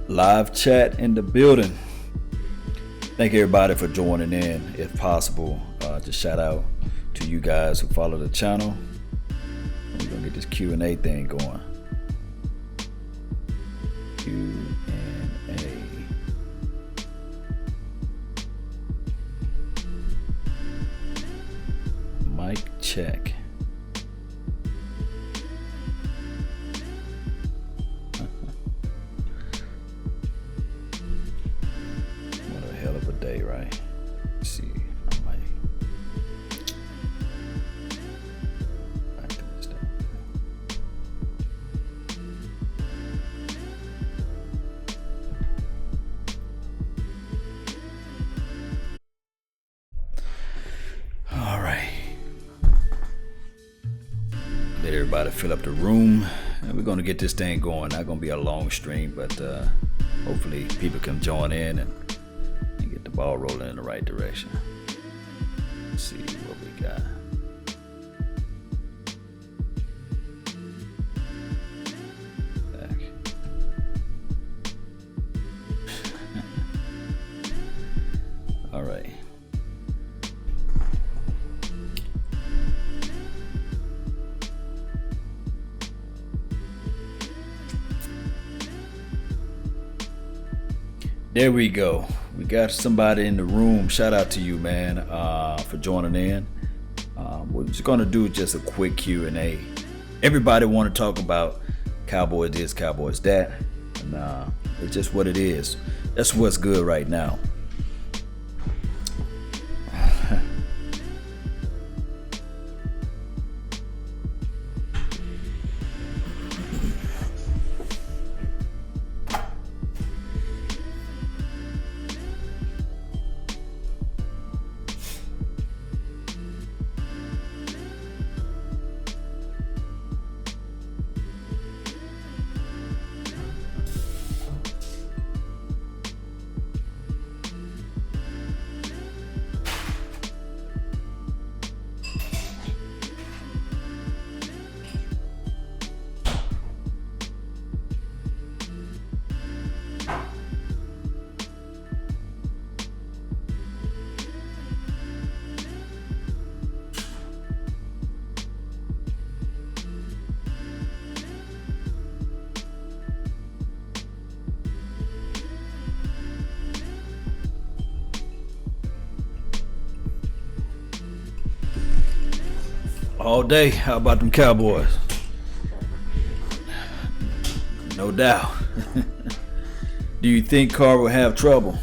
Live chat in the building. Thank everybody for joining in. If possible, just shout out to you guys who follow the channel. We're gonna get this Q&A thing going. Q&A. Mic check. What a hell of a day, right? Let's see. I might do this down. All right. Let everybody fill up the room. And we're going to get this thing going. Not going to be a long stream, but hopefully people can join in and get the ball rolling in the right direction. Let's see what we got. Back. All right. There we go. We got somebody in the room. Shout out to you, man, for joining in. We're just gonna do just a quick Q&A. Everybody want to talk about Cowboys this, Cowboys that, and it's just what it is. That's what's good right now. All day. How about them Cowboys? No doubt. Do you think Carr will have trouble?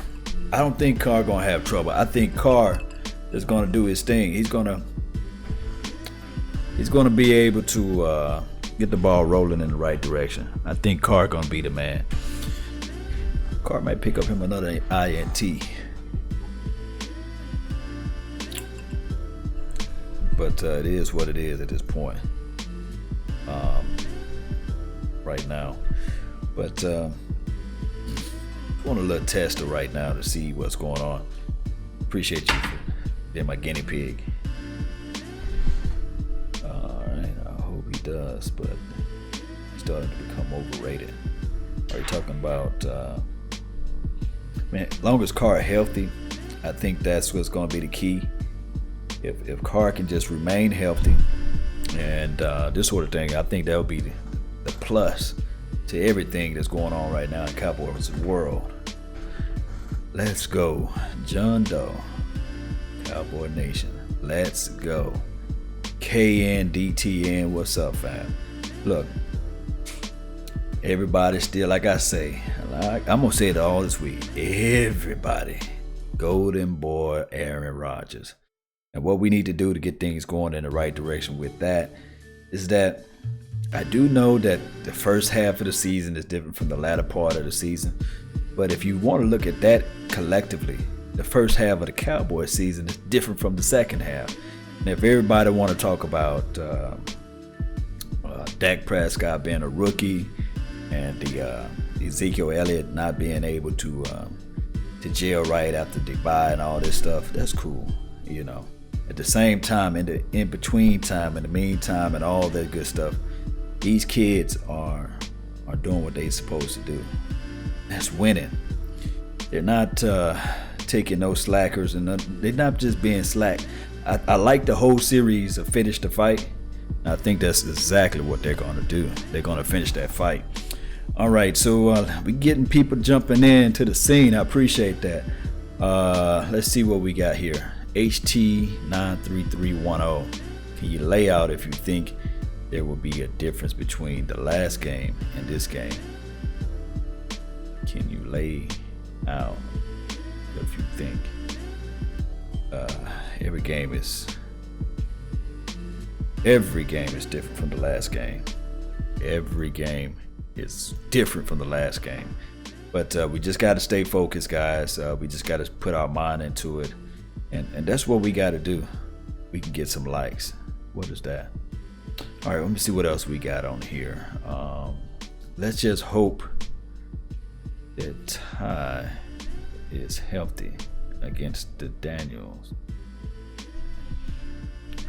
I don't think Carr gonna have trouble. I think Carr is gonna do his thing. He's gonna be able to get the ball rolling in the right direction. I think Carr gonna be the man. Carr might pick up him another INT. But it is what it is at this point, right now. But want a little tester right now to see what's going on. Appreciate you for being my guinea pig. All right, I hope he does, but he's starting to become overrated. Are you talking about, man, as long as Carr healthy, I think that's what's going to be the key. If Carr can just remain healthy and this sort of thing, I think that would be the plus to everything that's going on right now in Cowboys world. Let's go. John Doe, Cowboy Nation. Let's go. KNDTN, what's up, fam? Look, everybody still, like I say, I'm going to say it all this week. Everybody, Golden Boy Aaron Rodgers. And what we need to do to get things going in the right direction with that is that I do know that the first half of the season is different from the latter part of the season. But if you want to look at that collectively, the first half of the Cowboys season is different from the second half. And if everybody want to talk about Dak Prescott being a rookie and the Ezekiel Elliott not being able to jail right after the bye and all this stuff, that's cool, you know. At the same time, in the in-between time, in the meantime, and all that good stuff, these kids are doing what they're supposed to do. that's winning. They're not taking no slackers, and they're not just being slack. I like the whole series of finish the fight. I think that's exactly what they're going to do. They're going to finish that fight. All right, so we getting people jumping in to the scene. I appreciate that. Let's see what we got here. HT93310. Can you lay out if you think there will be a difference between the last game and this game? Can you lay out if you think every game is different from the last game? Every game is different from the last game. But we just got to stay focused, guys. We just got to put our mind into it. And that's what we got to do. We can get some likes. What is that? All right, let me see what else we got on here. Let's just hope that Ty is healthy against the Daniels.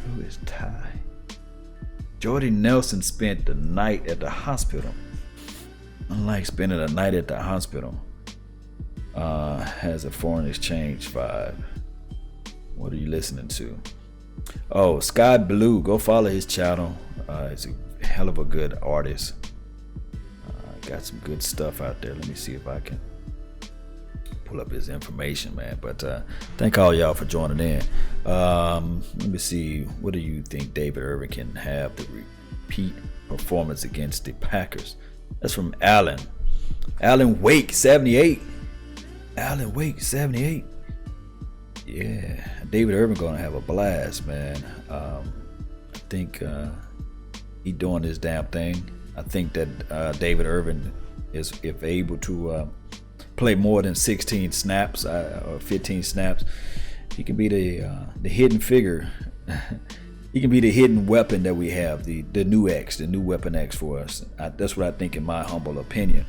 Who is Ty? Jordy Nelson spent the night at the hospital. Unlike spending a night at the hospital, has a foreign exchange 5. What are you listening to? Oh, Sky Blue. Go follow his channel. He's a hell of a good artist. Got some good stuff out there. Let me see if I can pull up his information, man. But thank all y'all for joining in. Let me see. What do you think David Irving can have the repeat performance against the Packers? That's from Alan. Alan Wake, 78. Alan Wake, 78. Yeah, David Irving gonna have a blast, man. I think he doing his damn thing. I think that David Irving is, if able to play more than 16 snaps or 15 snaps, he can be the hidden figure. He can be the hidden weapon that we have, the new X, the new weapon X for us. That's what I think, in my humble opinion.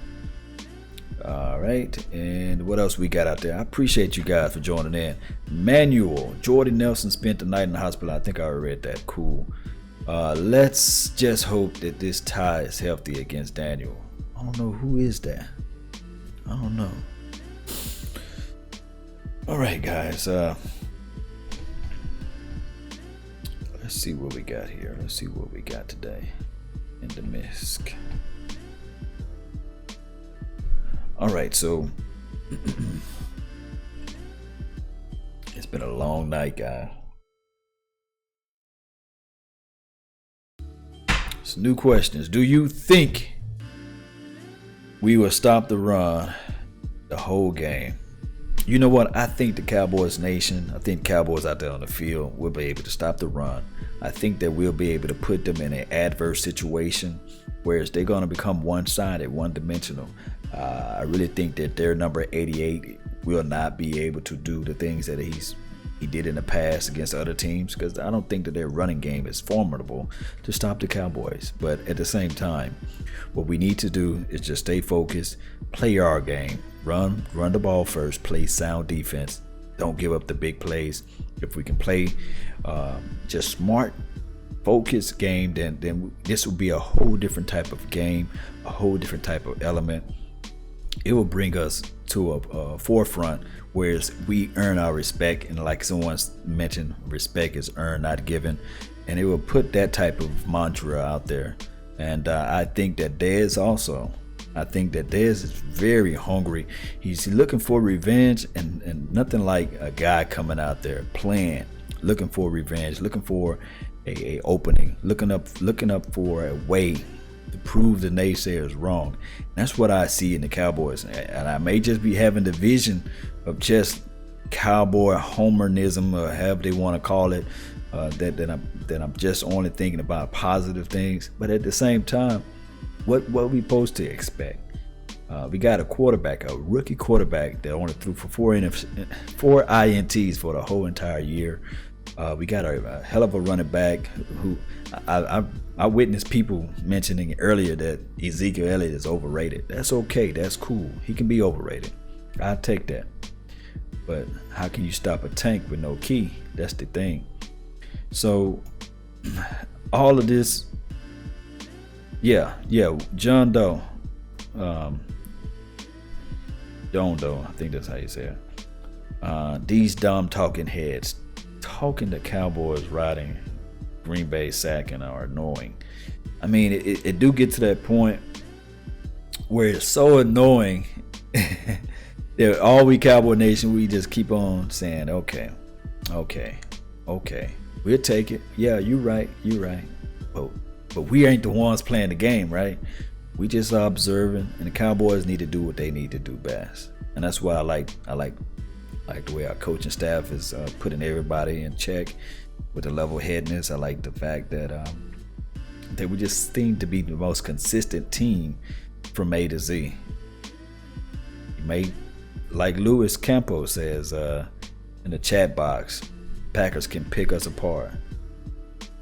All right, and what else we got out there? I appreciate you guys for joining in. Manuel, Jordy Nelson spent the night in the hospital. I think I already read that. Cool. Let's just hope that this Ty is healthy against Daniel. I don't know who is that. I don't know. All right, guys. Let's see what we got here. Let's see what we got today in the MISC. All right, so it's been a long night, guys. Some new questions. Do you think we will stop the run the whole game? You know what? I think the Cowboys Nation, I think Cowboys out there on the field will be able to stop the run. I think that we'll be able to put them in an adverse situation, whereas they're going to become one-sided, one-dimensional. I really think that their number 88 will not be able to do the things that he did in the past against other teams, because I don't think that their running game is formidable to stop the Cowboys. But at the same time, what we need to do is just stay focused, play our game, run the ball first, play sound defense, don't give up the big plays. If we can play just smart, focused game, then this will be a whole different type of game, a whole different type of element. It will bring us to a forefront where we earn our respect, and like someone mentioned, respect is earned, not given, and it will put that type of mantra out there. And I think that Dez also. I think that Dez is very hungry. He's looking for revenge, and nothing like a guy coming out there playing, looking for revenge, looking for a opening, looking up for a way to prove the naysayers wrong. And that's what I see in the Cowboys. And I may just be having the vision of just cowboy homerism, or however they want to call it, that I'm just only thinking about positive things. But at the same time, what we supposed to expect? We got a rookie quarterback that only threw for four INTs for the whole entire year. We got a hell of a running back who I witnessed people mentioning earlier that Ezekiel Elliott is overrated. That's okay. That's cool. He can be overrated. I'll take that. But how can you stop a tank with no key? That's the thing. So all of this, yeah, John Doe. Dondo, I think that's how you say it. These dumb talking heads talking to Cowboys riding Green Bay sacking are annoying. I mean, it do get to that point where it's so annoying that all we Cowboy Nation, we just keep on saying, okay, we'll take it. Yeah, you're right. But we ain't the ones playing the game, right? We just are observing, and the Cowboys need to do what they need to do best. And that's why I like the way our coaching staff is putting everybody in check with the level headedness. I like the fact that we just seem to be the most consistent team from A to Z. Like Luis Campos says in the chat box, Packers can pick us apart.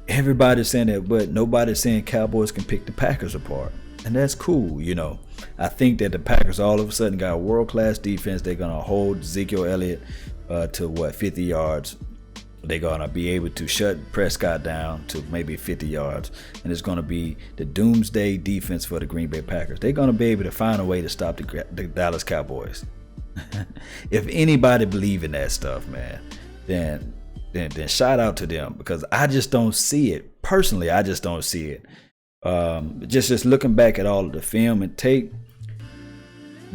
Everybody's saying that, but nobody's saying Cowboys can pick the Packers apart. And that's cool, you know. I think that the Packers all of a sudden got a world-class defense. They're going to hold Ezekiel Elliott to 50 yards. They're going to be able to shut Prescott down to maybe 50 yards. And it's going to be the doomsday defense for the Green Bay Packers. They're going to be able to find a way to stop the Dallas Cowboys. If anybody believe in that stuff, man, then shout out to them, because I just don't see it. Personally, I just don't see it. Just looking back at all of the film and tape,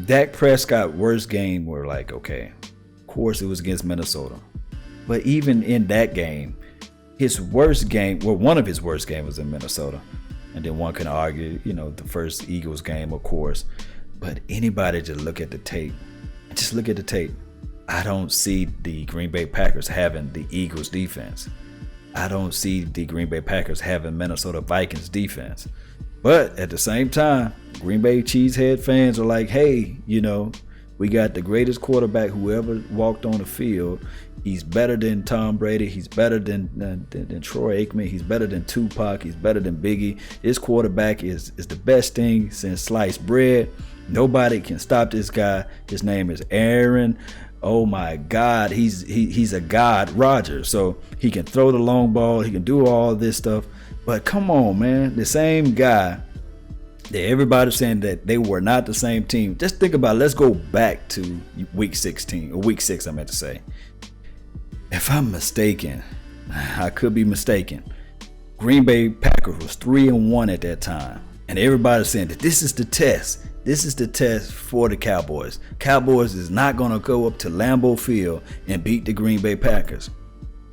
Dak Prescott's worst game were like, okay, of course it was against Minnesota. But even in that game, his worst game, well, one of his worst games was in Minnesota. And then one can argue, you know, the first Eagles game, of course. But anybody just look at the tape. I don't see the Green Bay Packers having the Eagles defense. I don't see the Green Bay Packers having Minnesota Vikings defense. But at the same time, Green Bay Cheesehead fans are like, hey, you know, we got the greatest quarterback who ever walked on the field. He's better than Tom Brady. He's better than Troy Aikman. He's better than Tupac. He's better than Biggie. This quarterback is the best thing since sliced bread. Nobody can stop this guy. His name is Aaron. Oh my God, he's a god, Rodgers. So he can throw the long ball, he can do all this stuff. But come on, man, the same guy that everybody's saying that they were not the same team. Just think about it. Let's go back to week 16 or week 6. I meant to say. If I'm mistaken, I could be mistaken. Green Bay Packers was 3-1 at that time, and everybody's saying that this is the test. This is the test for the Cowboys. Cowboys is not going to go up to Lambeau Field and beat the Green Bay Packers.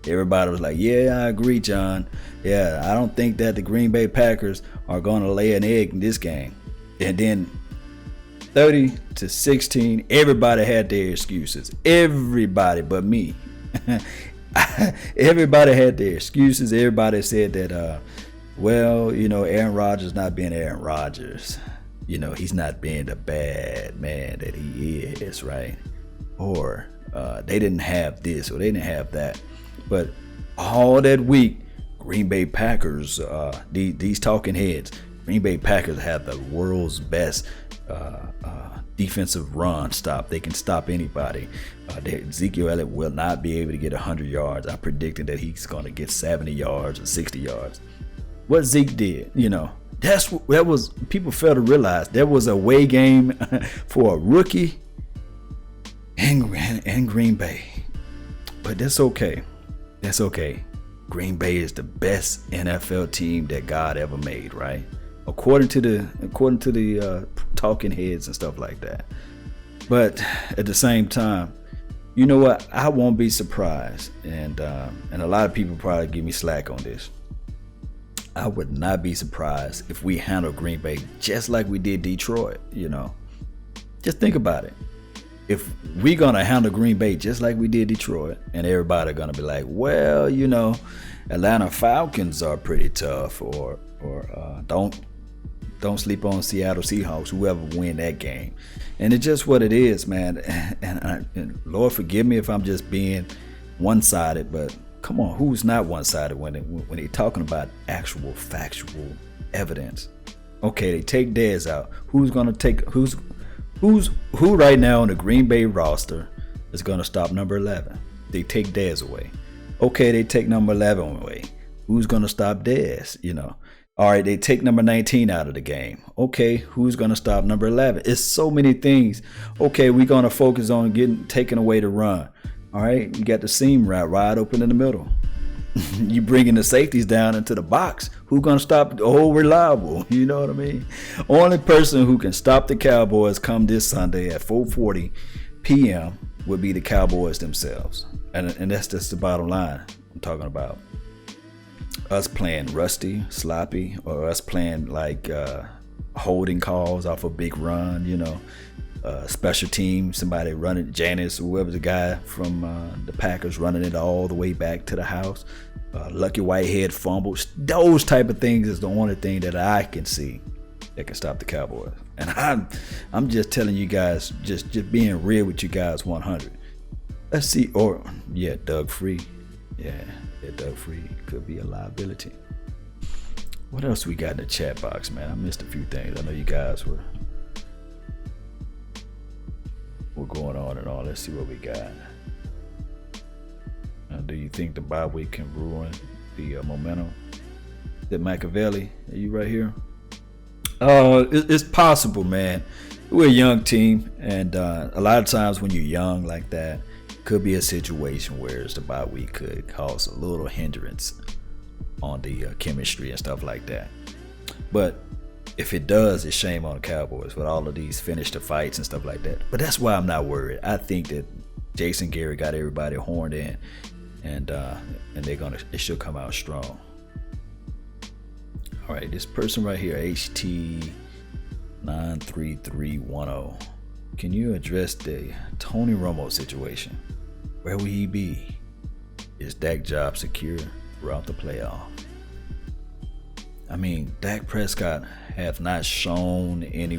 Everybody was like, yeah, I agree, John. Yeah, I don't think that the Green Bay Packers are going to lay an egg in this game. And then 30-16, everybody had their excuses. Everybody but me. Everybody had their excuses. Everybody said that, well, you know, Aaron Rodgers not being Aaron Rodgers. You know, he's not being the bad man that he is, right? Or they didn't have this or they didn't have that. But all that week, Green Bay Packers, these talking heads, Green Bay Packers have the world's best defensive run stop. They can stop anybody. Ezekiel Elliott will not be able to get 100 yards. I predicted that he's going to get 70 yards or 60 yards. What Zeke did, you know, that was people fail to realize there was a away game for a rookie and Green Bay. But that's okay. That's okay. Green Bay is the best NFL team that God ever made, right? According to the talking heads and stuff like that. But at the same time, you know what? I won't be surprised, and a lot of people probably give me slack on this. I would not be surprised if we handle Green Bay just like we did Detroit, you know. Just think about it. If we're going to handle Green Bay just like we did Detroit, and everybody going to be like, well, you know, Atlanta Falcons are pretty tough, or don't sleep on Seattle Seahawks, whoever win that game. And it's just what it is, man. And Lord forgive me if I'm just being one-sided, but come on, who's not one-sided when they're talking about actual factual evidence? Okay, they take Dez out. Who's gonna take who right now on the Green Bay roster is gonna stop number 11? They take Dez away. Okay, they take number 11 away. Who's gonna stop Dez? You know, All right, they take number 19 out of the game. Okay, who's going to stop number 11? It's so many things. Okay, we're going to focus on taking away the run. All right, you got the seam route wide open in the middle. You bringing the safeties down into the box. Who's going to stop? Oh, reliable. You know what I mean? Only person who can stop the Cowboys come this Sunday at 4:40 p.m. would be the Cowboys themselves. And that's just the bottom line I'm talking about. Us playing rusty, sloppy, or us playing like holding calls off a big run, special team, somebody running, Janice, whoever the guy from the Packers running it all the way back to the house, Lucky Whitehead fumbles. Those type of things is the only thing that I can see that can stop the Cowboys. And I'm just telling you guys, just being real with you guys, 100. Let's see, Doug Free. Yeah, Doug Free could be a liability. What else we got in the chat box, man? I missed a few things. I know you guys were going on and all. Let's see what we got. Do you think the bye week can ruin the momentum? Is it Machiavelli? Are you right here? It's possible, man. We're a young team, and a lot of times when you're young like that, could be a situation where the bye week could cause a little hindrance on the chemistry and stuff like that. But if it does, it's shame on the Cowboys with all of these finish the fights and stuff like that. But that's why I'm not worried. I think that Jason Garrett got everybody horned in, and it should come out strong. All right, this person right here, HT93310. Can you address the Tony Romo situation? Where will he be? Is Dak job secure throughout the playoff? I mean, Dak Prescott has not shown any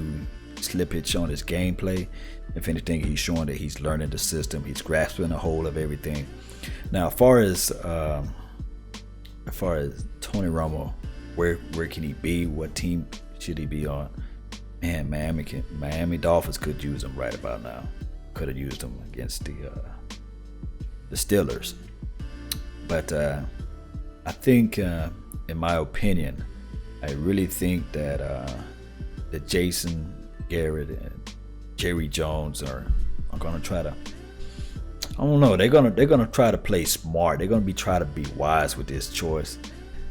slippage on his gameplay. If anything, he's showing that he's learning the system. He's grasping a hold of everything. Now, as far as Tony Romo, where can he be? What team should he be on? Man, Miami Dolphins could use him right about now. Could have used him against the Steelers. But I think, in my opinion, I really think that Jason Garrett and Jerry Jones are going to try to. I don't know. They're gonna try to play smart. They're gonna try to be wise with this choice.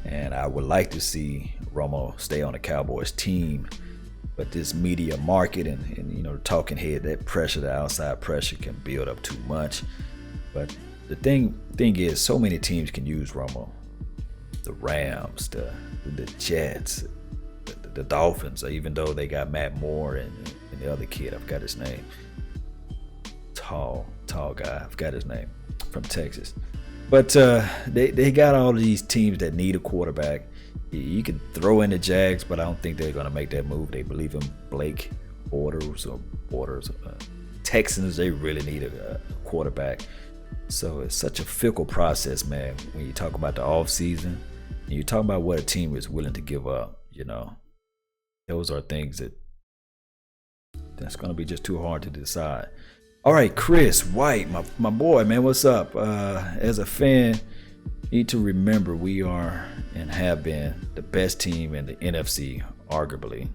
And I would like to see Romo stay on the Cowboys team. But this media market and the talking head, that pressure, the outside pressure can build up too much. But the thing is, so many teams can use Romo. The Rams, the Jets, the Dolphins, even though they got Matt Moore and the other kid, I forgot his name. Tall guy, I forgot his name, from Texas. But they got all of these teams that need a quarterback. You can throw in the Jags, but I don't think they're going to make that move. They believe in Blake Bortles. Texans, they really need a quarterback. So it's such a fickle process, man, when you talk about the offseason and you talk about what a team is willing to give up. Those are things that's going to be just too hard to decide. All right, Chris White, my boy, man, what's up? As a fan, you need to remember we are and have been the best team in the NFC, arguably.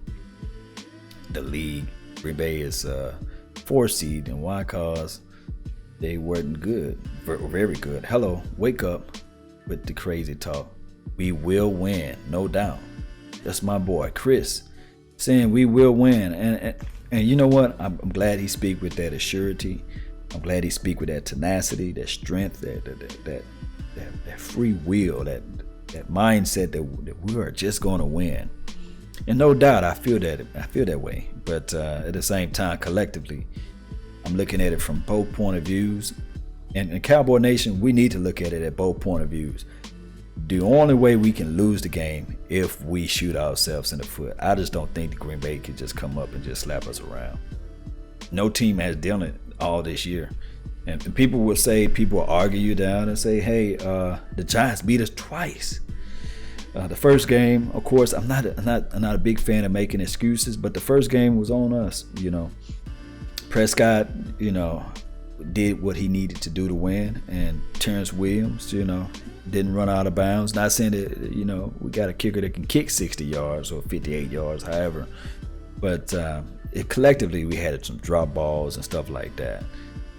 The league. Green Bay is 4 seed, and why? Cause they weren't good, very good. Hello, wake up with the crazy talk. We will win, no doubt. That's my boy, Chris, saying we will win. And you know what? I'm glad he speak with that assurity. I'm glad he speak with that tenacity, that strength, that free will, that mindset that we are just going to win. And no doubt, I feel that way. But at the same time, collectively, I'm looking at it from both point of views. And in Cowboy Nation, we need to look at it at both point of views. The only way we can lose the game if we shoot ourselves in the foot. I just don't think the Green Bay could just come up and just slap us around. No team has done it all this year. And people will argue you down and say, hey, the Giants beat us twice. The first game, of course, I'm not a big fan of making excuses, but the first game was on us. Prescott, did what he needed to do to win, and Terrence Williams, didn't run out of bounds. Not saying that, we got a kicker that can kick 60 yards or 58 yards, however. But collectively, we had some drop balls and stuff like that.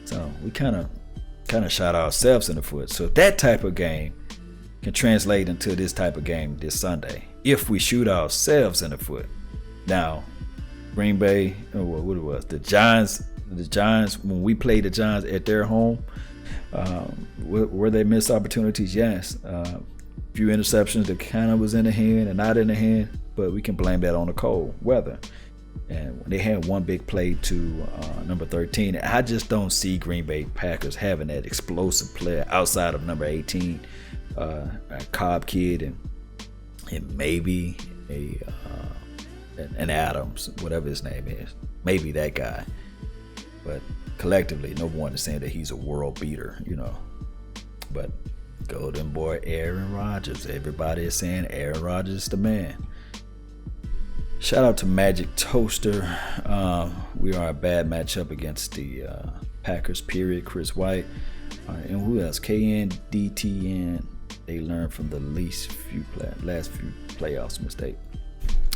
So we kind of shot ourselves in the foot. So that type of game can translate into this type of game this Sunday if we shoot ourselves in the foot. Now, Green Bay, what it was, the Giants, when we played the Giants at their home, were they missed opportunities? Yes. A few interceptions that kind of was in the hand and not in the hand, but we can blame that on the cold weather. And they had one big play to number 13. I just don't see Green Bay Packers having that explosive player outside of number 18, a Cobb kid, and maybe an Adams, whatever his name is. Maybe that guy. But collectively, no one is saying that he's a world beater, But golden boy Aaron Rodgers. Everybody is saying Aaron Rodgers is the man. Shout out to Magic Toaster. We are a bad matchup against the Packers, period. Chris White. And who else? KNDTN. They learned from the last few playoffs mistake.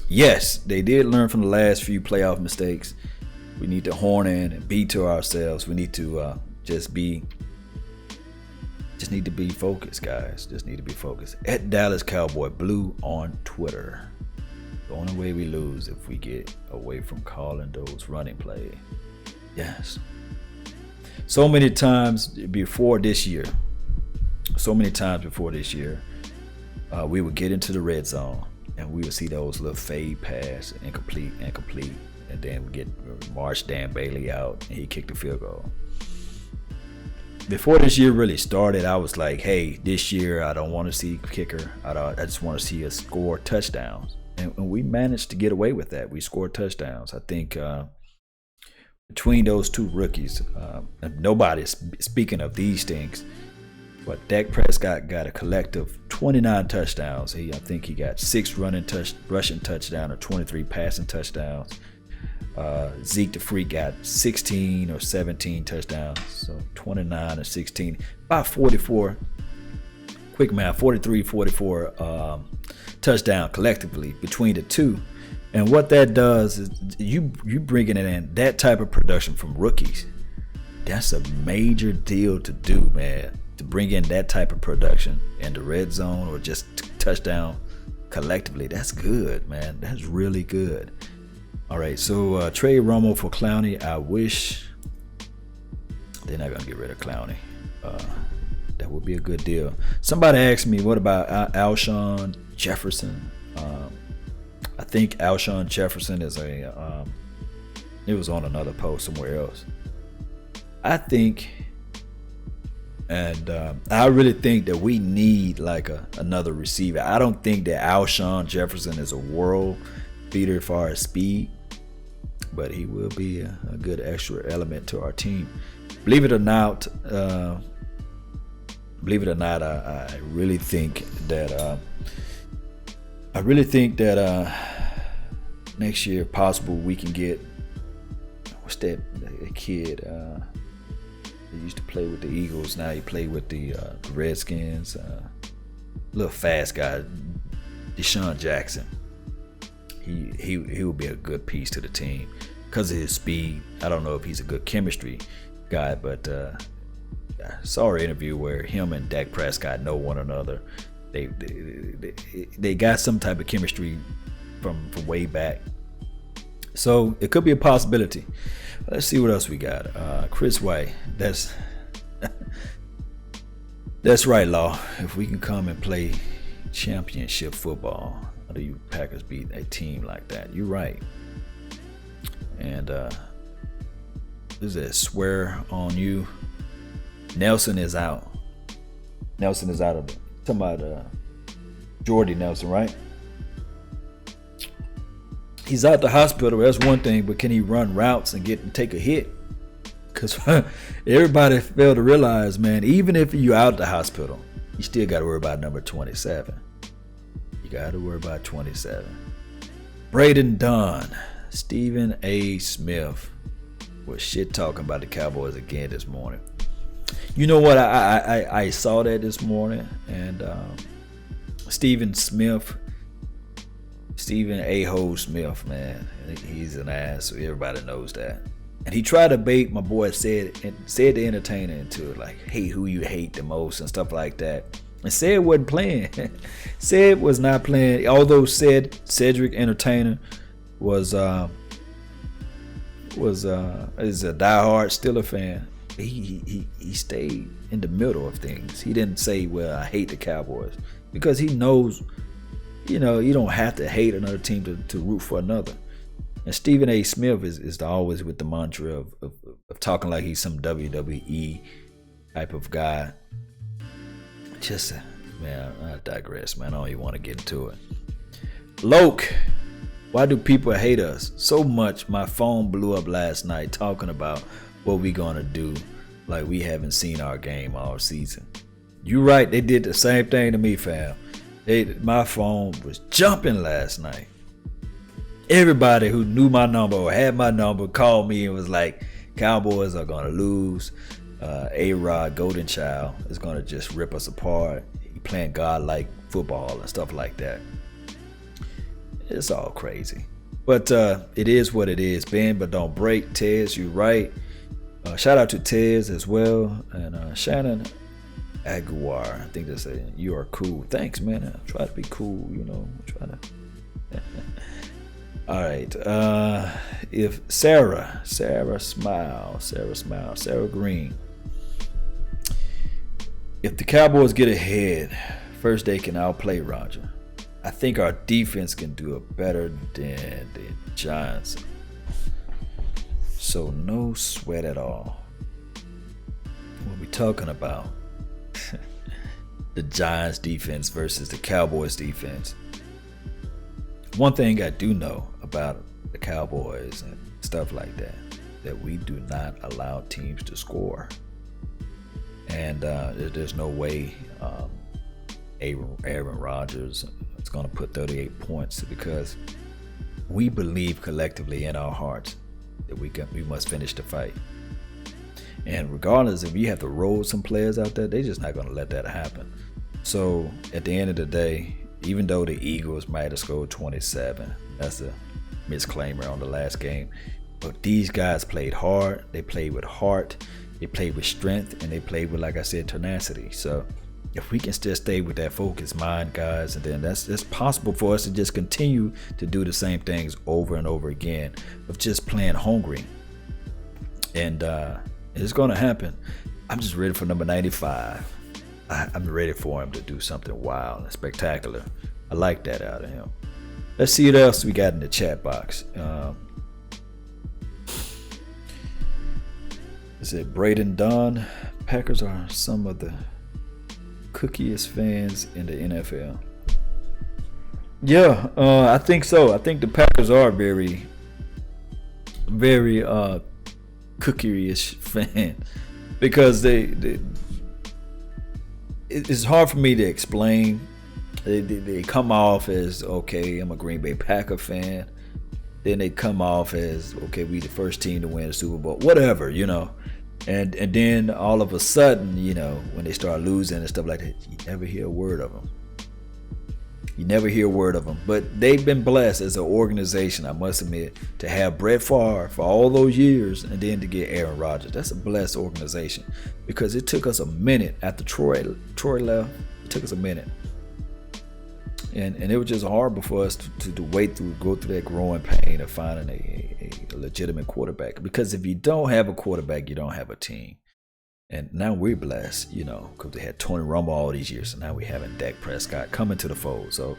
Yes, they did learn from the last few playoff mistakes. We need to horn in and be to ourselves. We need to just need to be focused, guys. Just need to be focused. At Dallas Cowboy Blue on Twitter. The only way we lose if we get away from calling those running plays. Yes. So many times before this year, we would get into the red zone and we would see those little fade pass, incomplete, and then we get march Dan Bailey out and he kicked the field goal. Before this year really started, I was like, hey, this year I don't want to see kicker. I just want to see us score touchdowns. And we managed to get away with that. We scored touchdowns. I think between those two rookies, nobody's speaking of these things, but Dak Prescott got a collective 29 touchdowns. I think he got 6 rushing touchdowns or 23 passing touchdowns. Zeke the Freak got 16 or 17 touchdowns, so 29 or 16, about 44. Quick math, 43, 44 touchdown collectively between the two. And what that does is you bringing in that type of production from rookies. That's a major deal to do, man. To bring in that type of production in the red zone or just touchdown collectively, that's good, man. That's really good. All right, so trade Romo for Clowney. I wish they're not gonna get rid of Clowney. That would be a good deal. Somebody asked me, what about Alshon Jefferson? I think Alshon Jefferson is it was on another post somewhere else. I think, and I really think that we need like another receiver. I don't think that Alshon Jefferson is a world beater as far as speed, but he will be a good extra element to our team. Believe it or not, I really think that next year, if possible, we can get what's that kid? He used to play with the Eagles. Now he played with the Redskins. Little fast guy, Deshaun Jackson. He would be a good piece to the team because of his speed. I don't know if he's a good chemistry guy, but I saw an interview where him and Dak Prescott know one another. They got some type of chemistry from way back. So it could be a possibility. Let's see what else we got. Chris White. That's right, Law. If we can come and play championship football, how do you Packers beat a team like that? You're right. And is it swear on you? Nelson is out. Nelson is out of it. Talking about Jordy Nelson, right? He's out the hospital. That's one thing, but can he run routes and take a hit? Because everybody failed to realize, man, even if you're out the hospital, you still got to worry about number 27. You got to worry about 27. Braden Dunn, Stephen A. Smith was shit talking about the Cowboys again this morning. You know what? I saw that this morning, and Stephen A-Hole Smith, man, he's an ass. So everybody knows that. And he tried to bait my boy said the entertainer into it, like, hey, who you hate the most and stuff like that. And said wasn't playing. Said was not playing. Although Cedric Entertainer is a diehard Steeler fan. He stayed in the middle of things. He didn't say, well, I hate the Cowboys, because he knows, you don't have to hate another team to root for another. And Stephen A. Smith is always with the mantra of talking like he's some WWE type of guy. Just, man, I digress, man. I don't even want to get into it. Loke, why do people hate us so much? My phone blew up last night talking about what we gonna do, like we haven't seen our game all season. You right, they did the same thing to me, fam. My phone was jumping last night. Everybody who knew my number or had my number called me and was like, Cowboys are gonna lose. A-Rod Golden Child is gonna just rip us apart. He playing godlike football and stuff like that. It's all crazy, but it is what it is. Bend but don't break. Tez, you right. Shout out to Tez as well, and Shannon Aguiar. I think they're saying you are cool. Thanks, man. I try to be cool. Try to. All right. If Sarah Green. If the Cowboys get ahead, first they can outplay Roger. I think our defense can do it better than the Giants. So no sweat at all. What we talking about? The Giants defense versus the Cowboys defense. One thing I do know about the Cowboys and stuff like that we do not allow teams to score. And there's no way Aaron Rodgers is going to put 38 points, because we believe collectively in our hearts that we must finish the fight. And regardless if you have to roll some players out there, they're just not going to let that happen. So at the end of the day, even though the Eagles might have scored 27, that's a misclaimer on the last game, but these guys played hard, they played with heart, they played with strength, and they played with, like I said, tenacity. So if we can still stay with that focused mind, guys, and then that's possible for us to just continue to do the same things over and over again of just playing hungry. And it's going to happen. I'm just ready for number 95. I'm ready for him to do something wild and spectacular. I like that out of him. Let's see what else we got in the chat box. Is it Braden Dunn? Packers are some of the cookiest fans in the NFL. Yeah, I think so. I think the Packers are very, very cookie-ish fan, because it's hard for me to explain. They come off as, okay, I'm a Green Bay Packer fan. Then they come off as, okay, we the first team to win the Super Bowl, whatever, And then all of a sudden, when they start losing and stuff like that, you never hear a word of them. But they've been blessed as an organization, I must admit, to have Brett Favre for all those years and then to get Aaron Rodgers. That's a blessed organization, because it took us a minute after Troy left. It took us a minute. And it was just horrible for us to go through that growing pain of finding a legitimate quarterback. Because if you don't have a quarterback, you don't have a team. And now we're blessed, because they had Tony Romo all these years. So now we're having Dak Prescott coming to the fold. So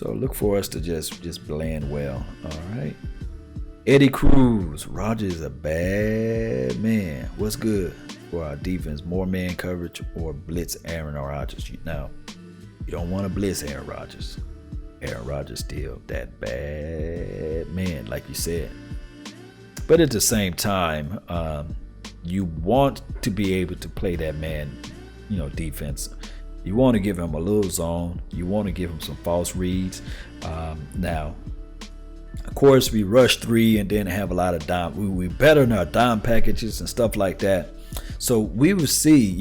look for us to just blend well. All right. Eddie Cruz. Rodgers is a bad man. What's good for our defense? More man coverage or blitz Aaron Rodgers? Now, you don't want to blitz Aaron Rodgers. Aaron Rodgers still that bad man, like you said. But at the same time, you want to be able to play that man, defense. You want to give him a little zone. You want to give him some false reads. Now, Of course, we rush 3 and then have a lot of dime. We better in our dime packages and stuff like that. So we will see,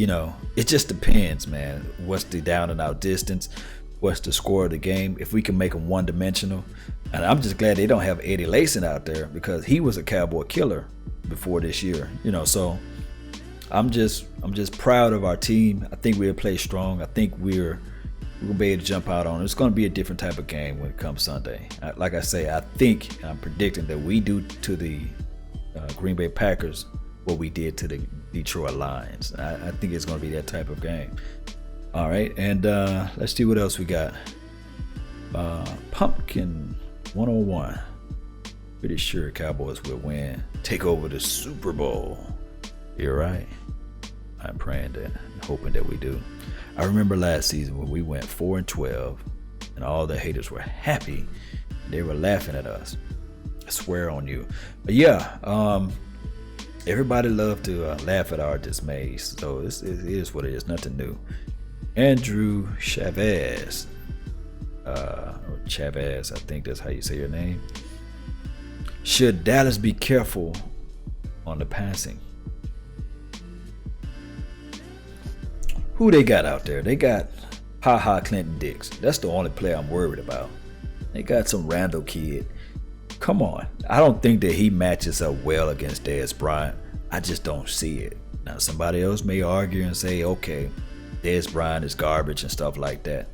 it just depends, man. What's the down and out distance? What's the score of the game? If we can make them one dimensional. And I'm just glad they don't have Eddie Lacy out there because he was a Cowboy killer before this year, so I'm just proud of our team. I think we'll play strong. I think we're gonna be able to jump out on it. It's gonna be a different type of game when it comes Sunday. Like I say, I think I'm predicting that we do to the Green Bay Packers what we did to the Detroit Lions. I think it's gonna be that type of game. All right, and let's see what else we got. Pumpkin 101. Pretty sure Cowboys will win. Take over the Super Bowl. You're right. I'm praying that, hoping that we do. I remember last season when we went 4-12, and all the haters were happy. They were laughing at us. I swear on you. But yeah, everybody loved to laugh at our dismays. So it is what it is. Nothing new. Andrew Chavez. Or Chavez, I think that's how you say your name. Should Dallas be careful on the passing? Who they got out there? They got Ha Clinton Dix. That's the only player I'm worried about. They got some Randall kid. Come on. I don't think that he matches up well against Dez Bryant. I just don't see it. Now, somebody else may argue and say, okay, Dez Bryant is garbage and stuff like that.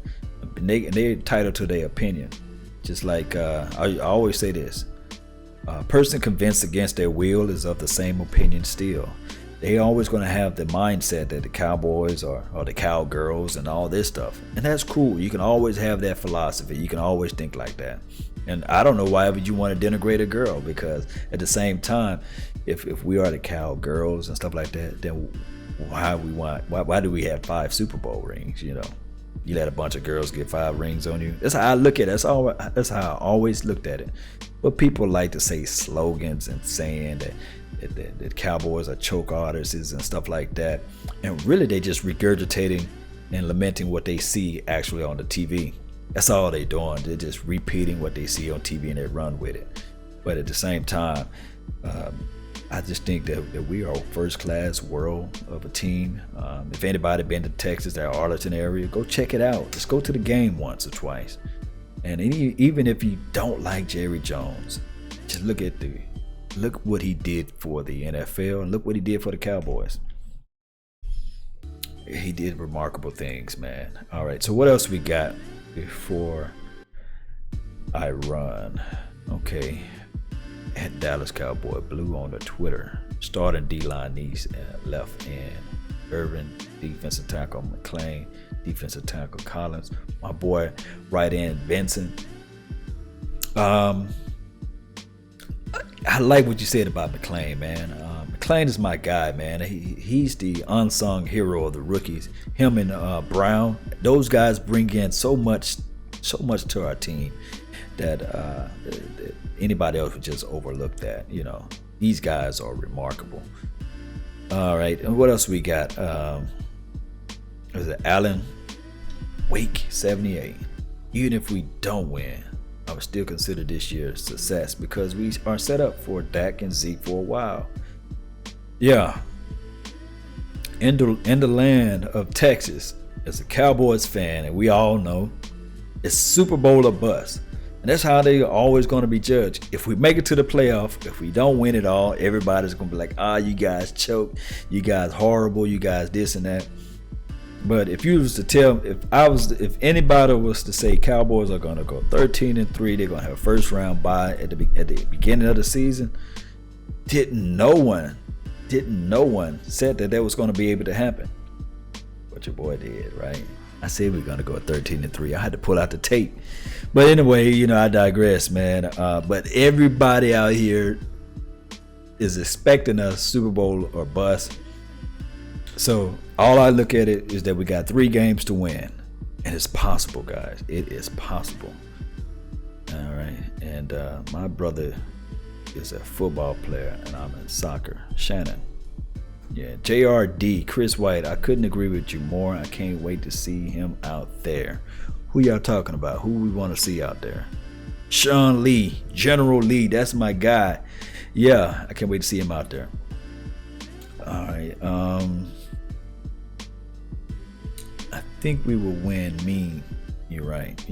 They're entitled to their opinion. Just like I always say this. A person convinced against their will is of the same opinion still. They always going to have the mindset that the Cowboys are the Cowgirls and all this stuff. And that's cool. You can always have that philosophy. You can always think like that. And I don't know why would you want to denigrate a girl, because at the same time, if we are the Cowgirls and stuff like that, then why do we have 5 Super Bowl rings, You let a bunch of girls get 5 rings on you. That's how I look at it. That's how I always looked at it. But people like to say slogans and saying that Cowboys are choke artists and stuff like that. And really they just regurgitating and lamenting what they see actually on the TV. That's all they're doing. They're just repeating what they see on TV and they run with it. But at the same time, I just think that we are a first-class world of a team. If anybody been to Texas or Arlington area, go check it out. Just go to the game once or twice. And even if you don't like Jerry Jones, just look what he did for the NFL and look what he did for the Cowboys. He did remarkable things, man. All right, so what else we got before I run? Okay. At Dallas Cowboy Blue on the Twitter. Starting D-line knees left end. Irvin, defensive tackle McClain, defensive tackle Collins. My boy right end Vincent. I like what you said about McClain, man. McClain is my guy, man. He's the unsung hero of the rookies. Him and Brown, those guys bring in so much to our team that anybody else would just overlook that. These guys are remarkable. All right, and what else we got? Is it Allen Wake 78? Even if we don't win, I would still consider this year a success because we are set up for Dak and Zeke for a while. Yeah. In the land of Texas, as a Cowboys fan, and we all know it's Super Bowl or bust. And that's how they're always going to be judged. If we make it to the playoff, if we don't win it all, everybody's going to be like, you guys choked, you guys horrible, you guys this and that. But if you was to tell, if anybody was to say Cowboys are going to go 13-3, they're going to have a first round bye at the beginning of the season, didn't no one said that was going to be able to happen. But your boy did, right? I said we're going to go 13-3. I had to pull out the tape. But anyway, I digress, man. But everybody out here is expecting a Super Bowl or bust. So all I look at it is that we got 3 games to win. And it's possible, guys. It is possible. All right. And my brother is a football player, and I'm in soccer. Shannon. Yeah, JRD, Chris White, I couldn't agree with you more. I can't wait to see him out there. Who y'all talking about? Who we want to see out there? Sean Lee, General Lee, that's my guy. Yeah, I can't wait to see him out there. All right. I think we will win. You're right.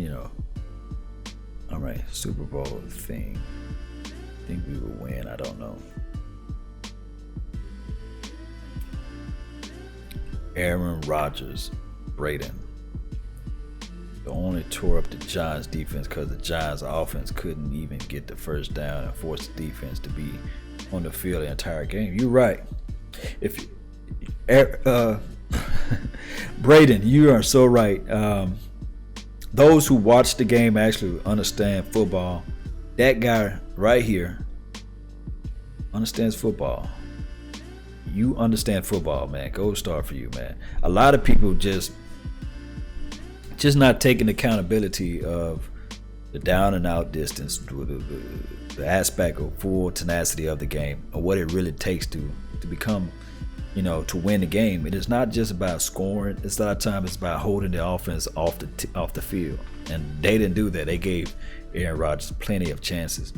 All right. Super Bowl thing. I think we will win. I don't know. Aaron Rodgers, Braden. They only tore up the Giants defense because the Giants offense couldn't even get the first down and forced the defense to be on the field the entire game. You're right. Braden, you are so right. Those who watch the game actually understand football. That guy right here understands football. You understand football, man. Gold star for you, man. A lot of people just not taking accountability of the down and out distance, the aspect of full tenacity of the game, and what it really takes to become, to win the game. It is not just about scoring. It's a lot of times it's about holding the offense off the field, and they didn't do that. They gave Aaron Rodgers plenty of chances.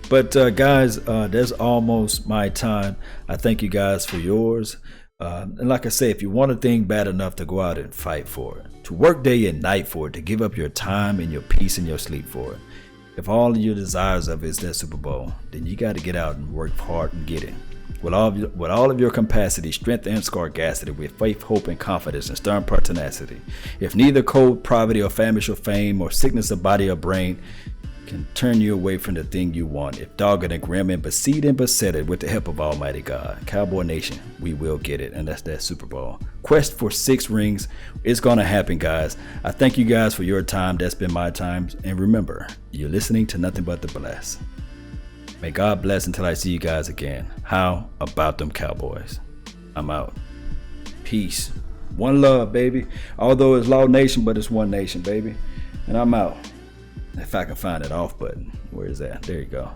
But guys, that's almost my time. I thank you guys for yours. And like I say, if you want a thing bad enough to go out and fight for it, to work day and night for it, to give up your time and your peace and your sleep for it, if all of your desires of it is that Super Bowl, then you got to get out and work hard and get it. With all of your capacity, strength, and scarcity, with faith, hope, and confidence, and stern pertinacity. If neither cold, poverty, or famish, or fame, or sickness of body or brain can turn you away from the thing you want, if dogged and grim and besieged and besetted with the help of Almighty God, Cowboy Nation, we will get it. And that's that Super Bowl. Quest for 6 rings. It's going to happen, guys. I thank you guys for your time. That's been my time. And remember, you're listening to Nothing But the Bless. May God bless until I see you guys again. How about them Cowboys? I'm out. Peace. One love, baby. Although it's Law Nation, but it's one nation, baby. And I'm out. If I can find that off button. Where is that? There you go.